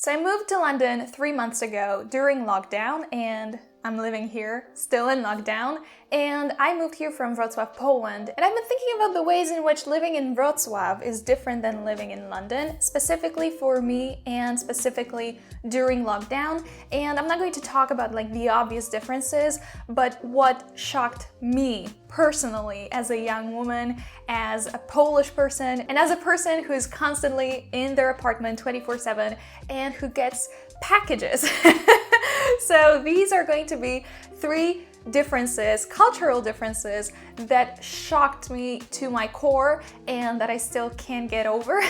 So I moved to London 3 months ago during lockdown, and I'm living here, still in lockdown, and I moved here from Wrocław, Poland. And I've been thinking about the ways in which living in Wrocław is different than living in London, specifically for me and specifically during lockdown. And I'm not going to talk about like the obvious differences, but what shocked me personally as a young woman, as a Polish person, and as a person who's constantly in their apartment 24/7 and who gets packages. So these are going to be 3 differences, cultural differences that shocked me to my core and that I still can't get over.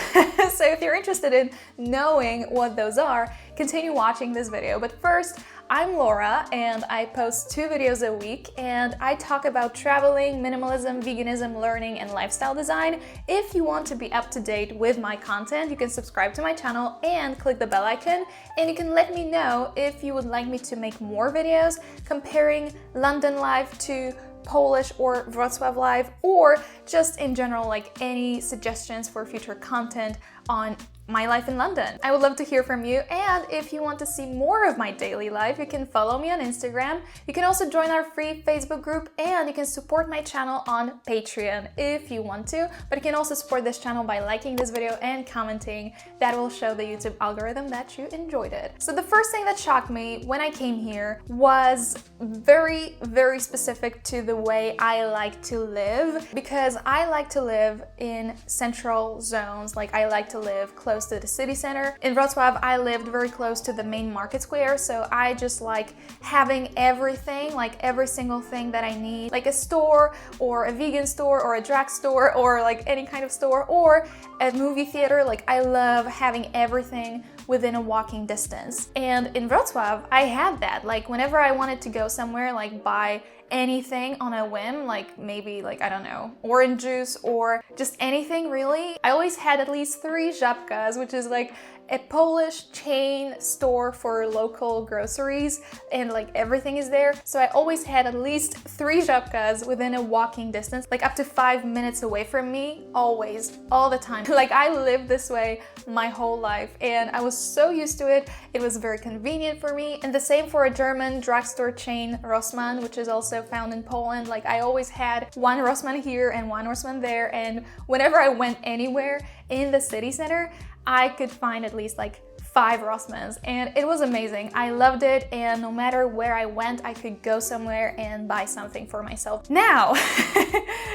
So if you're interested in knowing what those are, continue watching this video. But first, I'm Laura and I post 2 videos a week and I talk about traveling, minimalism, veganism, learning, and lifestyle design. If you want to be up to date with my content, you can subscribe to my channel and click the bell icon, and you can let me know if you would like me to make more videos comparing London life to Polish or Wrocław life, or just in general, like any suggestions for future content on my life in London. I would love to hear from you, and if you want to see more of my daily life, you can follow me on Instagram. You can also join our free Facebook group, and you can support my channel on Patreon if you want to, but you can also support this channel by liking this video and commenting. That will show the YouTube algorithm that you enjoyed it. So the first thing that shocked me when I came here was very, very specific to the way I like to live, because I like to live in central zones. Like I like to live close to the city center. In Wrocław, I lived very close to the main market square, so I just like having everything, like every single thing that I need, like a store or a vegan store or a drugstore or like any kind of store or a movie theater. Like I love having everything within a walking distance. And in Wrocław, I had that. Like whenever I wanted to go somewhere, like buy anything on a whim, like maybe like, I don't know, orange juice or just anything really, I always had at least 3 żabkas, which is like a Polish chain store for local groceries, and like everything is there. So I always had at least 3 żabkas within a walking distance, like up to 5 minutes away from me, always, all the time. Like I lived this way my whole life and I was so used to it. It was very convenient for me. And the same for a German drugstore chain, Rossmann, which is also found in Poland. Like I always had one Rossmann here and one Rossmann there, and whenever I went anywhere in the city center, I could find at least like 5 Rossmanns, and it was amazing. I loved it, and no matter where I went, I could go somewhere and buy something for myself. Now,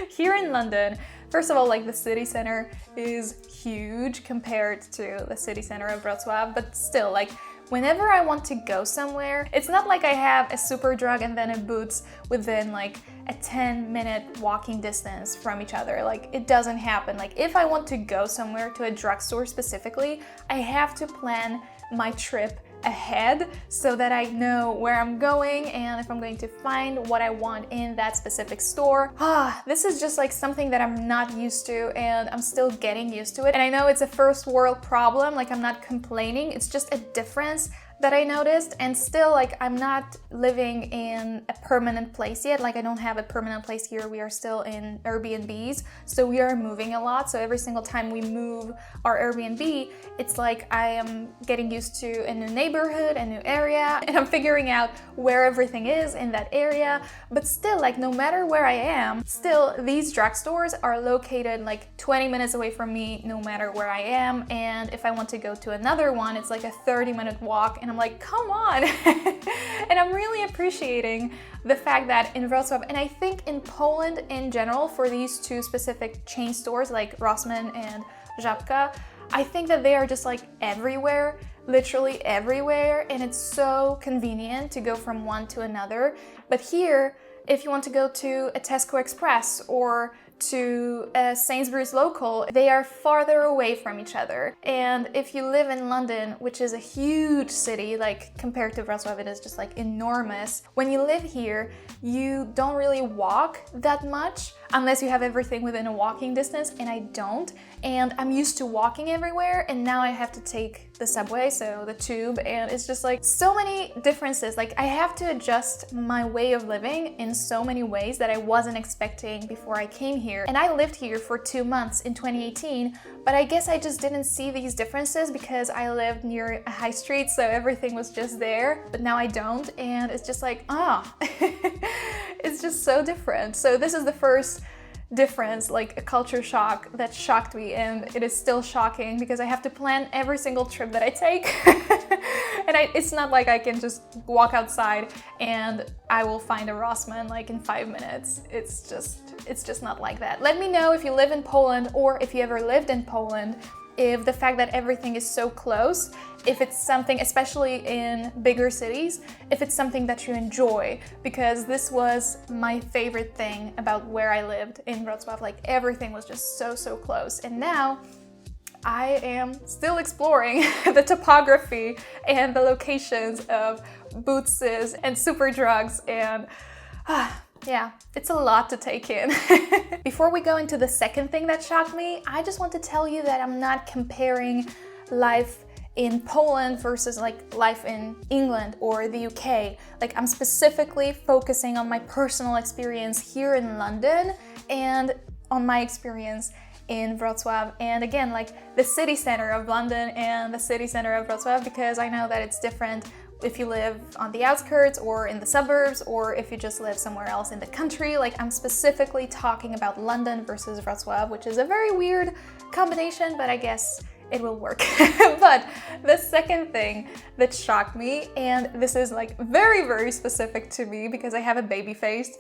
here in London, first of all, like the city center is huge compared to the city center of Wrocław, but still, like whenever I want to go somewhere, it's not like I have a Superdrug and then a Boots within like a 10-minute walking distance from each other. Like it doesn't happen. Like if I want to go somewhere, to a drugstore specifically, I have to plan my trip ahead so that I know where I'm going and if I'm going to find what I want in that specific store. This is just like something that I'm not used to, and I'm still getting used to it. And I know it's a first world problem, like I'm not complaining, it's just a difference that I noticed. And still, like I'm not living in a permanent place yet. Like I don't have a permanent place here. We are still in Airbnbs, so we are moving a lot. So every single time we move our Airbnb, it's like I am getting used to a new neighborhood, a new area, and I'm figuring out where everything is in that area. But still, like no matter where I am, still these drugstores are located like 20 minutes away from me no matter where I am. And if I want to go to another one, it's like a 30-minute walk, and I'm like, come on. And I'm really appreciating the fact that in Wrocław, and I think in Poland in general, for these 2 specific chain stores like Rossmann and Żabka, I think that they are just like everywhere, literally everywhere, and it's so convenient to go from one to another. But here, if you want to go to a Tesco Express or to a Sainsbury's local, they are farther away from each other. And if you live in London, which is a huge city, like compared to Wrocław, it is just like enormous. When you live here, you don't really walk that much unless you have everything within a walking distance, and I don't. and I'm used to walking everywhere, and now I have to take the subway, so the tube, and it's just like so many differences. Like I have to adjust my way of living in so many ways that I wasn't expecting before I came here. And I lived here for 2 months in 2018, but I guess I just didn't see these differences because I lived near a high street, so everything was just there. But now I don't, and it's just like, it's just so different. So this is the first difference, like a culture shock that shocked me, and it is still shocking because I have to plan every single trip that I take. And it's not like I can just walk outside and I will find a Rossmann like in 5 minutes. It's just not like that. Let me know if you live in Poland, or if you ever lived in Poland, if the fact that everything is so close, if it's something, especially in bigger cities, if it's something that you enjoy, because this was my favorite thing about where I lived in Wrocław. Like everything was just so close. And now I am still exploring the topography and the locations of Bootses and super drugs, and yeah, it's a lot to take in. Before we go into the second thing that shocked me, I just want to tell you that I'm not comparing life in Poland versus like life in England or the UK. Like I'm specifically focusing on my personal experience here in London and on my experience in Wrocław, and again, like the city center of London and the city center of Wrocław, because I know that it's different if you live on the outskirts or in the suburbs, or if you just live somewhere else in the country. Like I'm specifically talking about London versus Wrocław, which is a very weird combination, but I guess it will work. But the second thing that shocked me, and this is like very specific to me because I have a baby face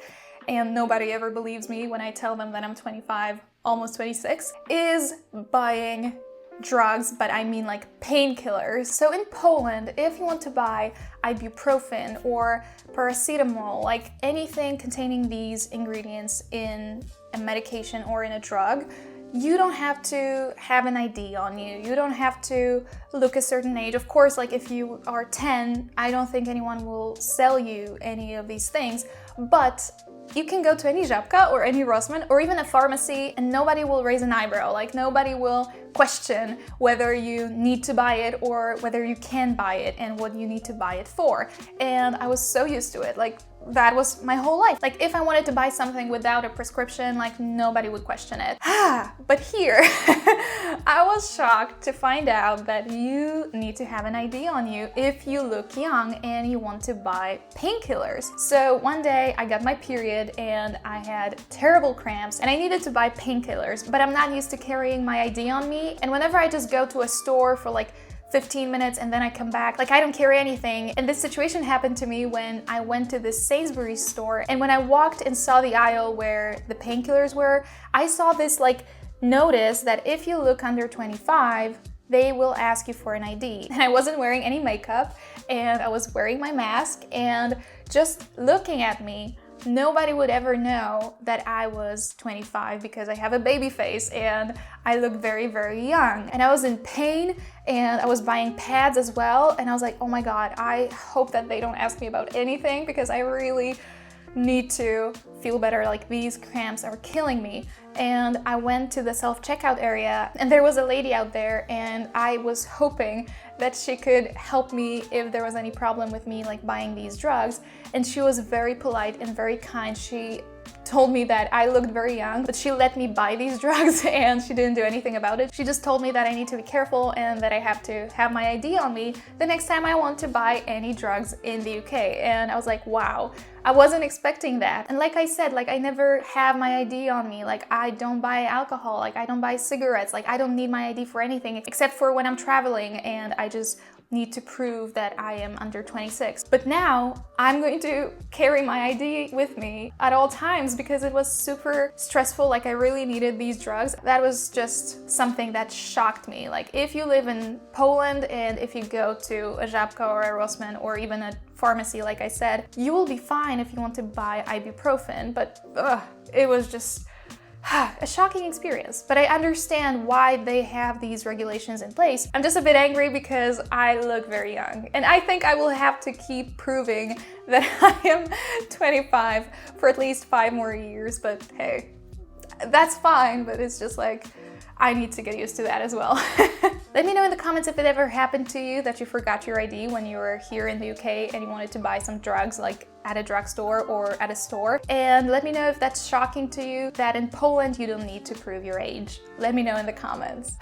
and nobody ever believes me when I tell them that I'm 25, almost 26, is buying drugs, but I mean like painkillers. So in Poland, if you want to buy ibuprofen or paracetamol, like anything containing these ingredients in a medication or in a drug, you don't have to have an ID on you. You don't have to look a certain age. Of course, like if you are 10, I don't think anyone will sell you any of these things, but you can go to any Żabka or any Rossmann or even a pharmacy and nobody will raise an eyebrow. Like nobody will question whether you need to buy it or whether you can buy it and what you need to buy it for. And I was so used to it. Like that was my whole life. Like if I wanted to buy something without a prescription, like nobody would question it. But here, I was shocked to find out that you need to have an ID on you if you look young and you want to buy painkillers. So one day I got my period and I had terrible cramps and I needed to buy painkillers, but I'm not used to carrying my ID on me. And whenever I just go to a store for like 15 minutes and then I come back, like I don't carry anything. And this situation happened to me when I went to this Sainsbury's store, and when I walked and saw the aisle where the painkillers were, I saw this like notice that if you look under 25, they will ask you for an ID. And I wasn't wearing any makeup and I was wearing my mask, and just looking at me, nobody would ever know that I was 25 because I have a baby face and I look very young. And I was in pain and I was buying pads as well, and I was like, oh my god, I hope that they don't ask me about anything because I really need to feel better. Like these cramps are killing me. And I went to the self-checkout area and there was a lady out there, and I was hoping that she could help me if there was any problem with me like buying these drugs. And she was very polite and very kind. She told me that I looked very young, but she let me buy these drugs and she didn't do anything about it. She just told me that I need to be careful and that I have to have my ID on me the next time I want to buy any drugs in the UK. And I was like, wow, I wasn't expecting that. And like I said, like I never have my ID on me. Like I don't buy alcohol, like I don't buy cigarettes, like I don't need my ID for anything except for when I'm traveling and I just need to prove that I am under 26. But now I'm going to carry my ID with me at all times because it was super stressful. Like I really needed these drugs. That was just something that shocked me. Like if you live in Poland and if you go to a Żabka or a Rossmann or even a pharmacy, like I said, you will be fine if you want to buy ibuprofen. But it was just a shocking experience, but I understand why they have these regulations in place. I'm just a bit angry because I look very young, and I think I will have to keep proving that I am 25 for at least 5 more years, but hey, that's fine. But it's just like, I need to get used to that as well. Let me know in the comments if it ever happened to you that you forgot your ID when you were here in the UK and you wanted to buy some drugs, like at a drugstore or at a store. And let me know if that's shocking to you, that in Poland you don't need to prove your age. Let me know in the comments.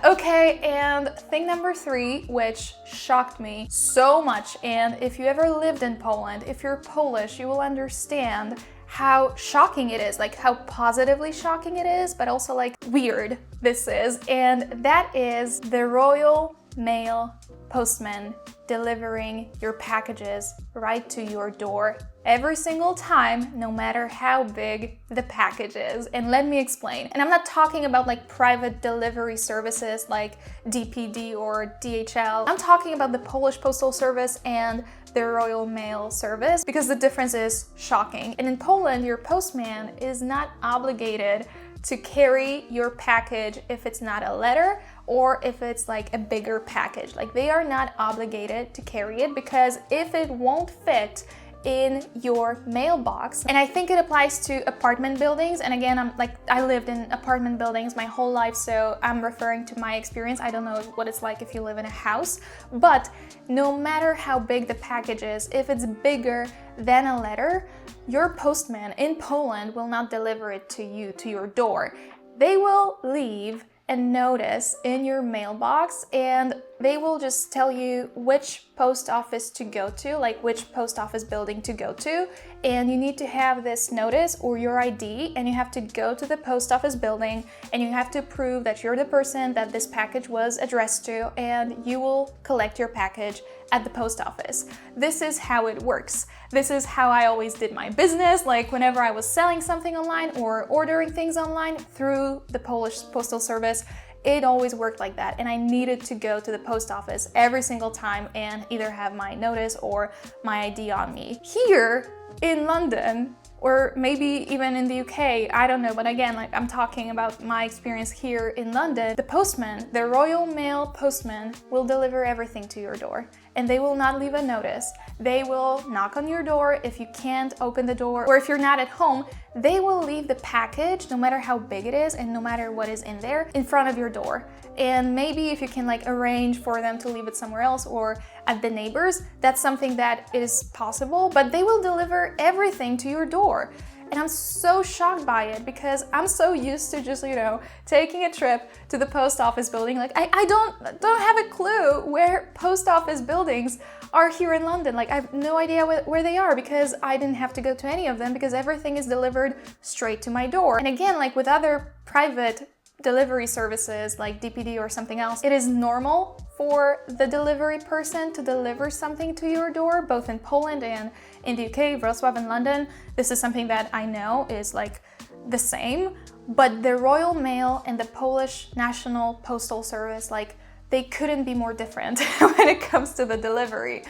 Okay, and thing number 3, which shocked me so much, and if you ever lived in Poland, if you're Polish, you will understand how shocking it is, like how positively shocking it is, but also like weird this is. And that is the Royal Mail postman delivering your packages right to your door every single time, no matter how big the package is. And let me explain. And I'm not talking about like private delivery services like DPD or DHL. I'm talking about the Polish Postal Service and the Royal Mail service, because the difference is shocking. And in Poland, your postman is not obligated to carry your package if it's not a letter or if it's like a bigger package. Like, they are not obligated to carry it, because if it won't fit in your mailbox, and I think it applies to apartment buildings, and again, I lived in apartment buildings my whole life, so I'm referring to my experience. I don't know what it's like if you live in a house, but no matter how big the package is, if it's bigger than a letter, your postman in Poland will not deliver it to you, to your door. They will leave a notice in your mailbox, and they will just tell you which post office to go to, like which post office building to go to, and you need to have this notice or your ID, and you have to go to the post office building, and you have to prove that you're the person that this package was addressed to, and you will collect your package at the post office. This is how it works. This is how I always did my business, like whenever I was selling something online or ordering things online through the Polish Postal Service, it always worked like that, and I needed to go to the post office every single time and either have my notice or my ID on me. Here in London, or maybe even in the UK, I don't know, but again, like I'm talking about my experience here in London, the postman, the Royal Mail postman, will deliver everything to your door, and they will not leave a notice. They will knock on your door if you can't open the door, or if you're not at home, they will leave the package, no matter how big it is and no matter what is in there, in front of your door. And maybe if you can like arrange for them to leave it somewhere else or at the neighbors, that's something that is possible, but they will deliver everything to your door. And I'm so shocked by it, because I'm so used to just, you know, taking a trip to the post office building. Like I don't have a clue where post office buildings are here in London. Like I have no idea where they are, because I didn't have to go to any of them, because everything is delivered straight to my door. And again, like with other private delivery services like DPD or something else, it is normal for the delivery person to deliver something to your door, both in Poland and in the UK, Wrocław and London. This is something that I know is like the same, but the Royal Mail and the Polish National Postal Service, like they couldn't be more different when it comes to the delivery.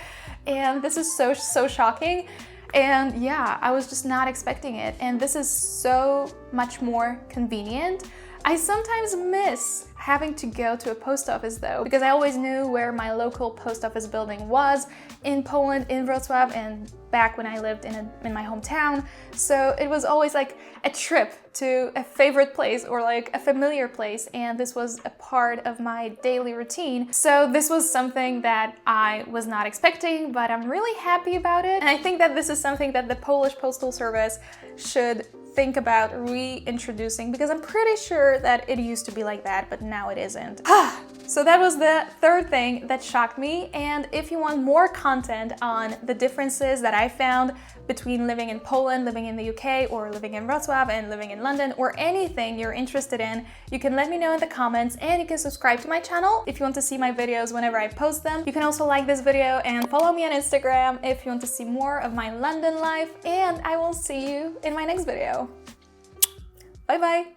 And this is so shocking. And yeah, I was just not expecting it. And this is so much more convenient. I sometimes miss having to go to a post office though, because I always knew where my local post office building was in Poland, in Wrocław, and back when I lived in my hometown. So it was always like a trip to a favorite place or like a familiar place, and this was a part of my daily routine. So this was something that I was not expecting, but I'm really happy about it. And I think that this is something that the Polish Postal Service should think about reintroducing, because I'm pretty sure that it used to be like that, but now it isn't. So that was the third thing that shocked me. And if you want more content on the differences that I found between living in Poland, living in the UK, or living in Wrocław and living in London, or anything you're interested in, you can let me know in the comments, and you can subscribe to my channel if you want to see my videos whenever I post them. You can also like this video and follow me on Instagram if you want to see more of my London life, and I will see you in my next video. Bye bye!